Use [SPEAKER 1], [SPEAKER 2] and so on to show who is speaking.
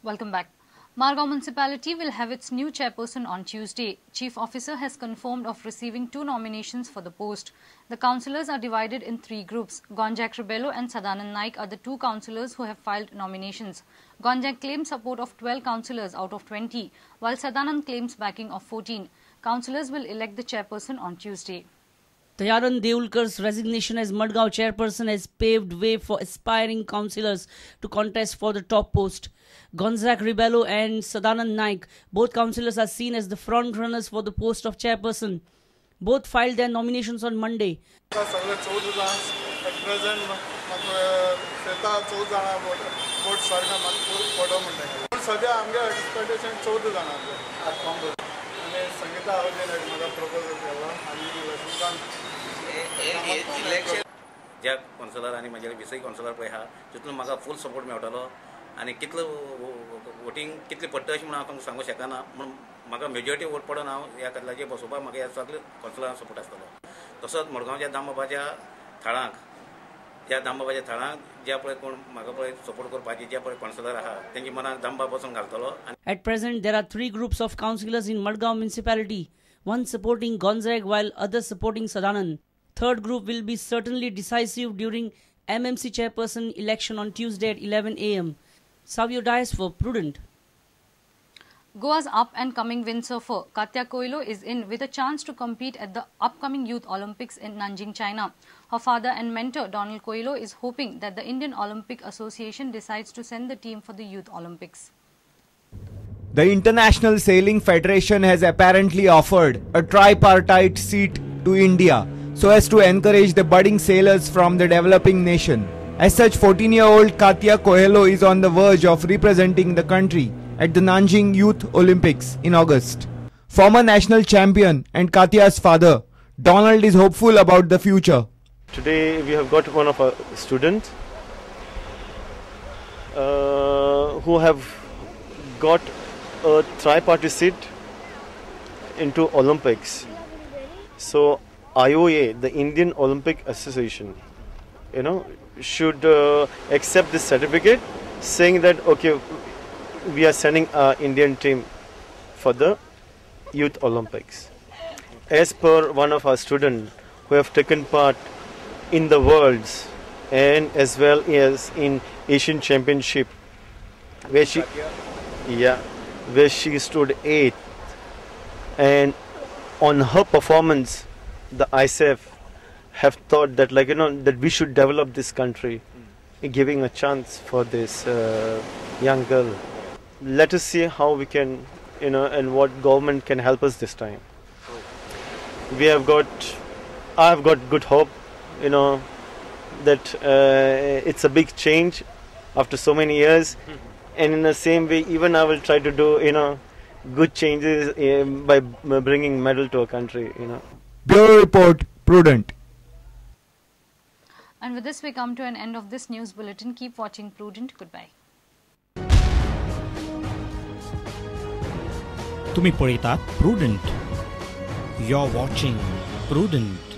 [SPEAKER 1] Welcome back. Margao Municipality will have its new chairperson on Tuesday. Chief Officer has confirmed of receiving 2 nominations for the post. The councillors are divided in 3 groups. Gonjak Rebello and Sadanand Naik are the 2 councillors who have filed nominations. Gonjak claims support of 12 councillors out of 20, while Sadanand claims backing of 14. Councillors will elect the chairperson on Tuesday.
[SPEAKER 2] Dayanan Deulkar's resignation as Madgaon chairperson has paved way for aspiring councillors to contest for the top post. Gonjak Rebello and Sadanand Naik, both councillors are seen as the front runners for the post of chairperson. Both filed their nominations on Monday.
[SPEAKER 3] At present,
[SPEAKER 4] ज्या councillor आणि माझे विसय councillor पळय हा तितून म्हाका full support मेळटलो आणि कितलो वोटिंग कितली पडटा अशें म्हणून हांव तुमकां सांगूंक शकना म्हणून म्हाका मेजॉरिटी वोट पडून हांव ह्या कदलाचेर बसोवपाक म्हाका ह्या सगळे कौन्सिलरांक सपोर्ट आसतलो. तसोच मडगांवच्या दामबाबाच्या थळांक ज्या पळय कोण म्हाका पळय सपोर्ट करपाची ज्या पळय कौन्सिलर आहा तेंची मनाक दामबाब वचून घालतलो.
[SPEAKER 2] At present, there are 3 groups of councillors in Madgaon municipality, one supporting Gonjak while others supporting Sadanand. Third group will be certainly decisive during MMC chairperson election on Tuesday at 11 a.m. Savio Dias for Prudent.
[SPEAKER 1] Goa's up-and-coming windsurfer Katya Koilo is in with a chance to compete at the upcoming Youth Olympics in Nanjing, China. Her father and mentor Donald Koilo is hoping that the Indian Olympic Association decides to send the team for the Youth Olympics.
[SPEAKER 5] The International Sailing Federation has apparently offered a tripartite seat to India so as to encourage the budding sailors from the developing nation. As such, 14-year-old Katya Koilo is on the verge of representing the country at the Nanjing Youth Olympics in August. Former national champion and Katya's father, Donald, is hopeful about the future.
[SPEAKER 6] Today we have got one of our students who have got a tripartite seat into Olympics. So IOA, the Indian Olympic Association, should accept this certificate, saying that okay, we are sending our Indian team for the Youth Olympics. As per one of our students who have taken part in the Worlds and as well as in Asian Championship, where she stood 8th, and on her performance, the ISAF have thought that that we should develop this country, giving a chance for this young girl. Let us see how we can, and what government can help us this time. I have got good hope, that it's a big change after so many years, and in the same way, even I will try to do, good changes by bringing medal to a country,
[SPEAKER 5] Bureau Report, Prudent.
[SPEAKER 1] And with this, we come to an end of this news bulletin. Keep watching Prudent. Goodbye.
[SPEAKER 7] तुम्ही पळयतात Prudent. You're watching Prudent.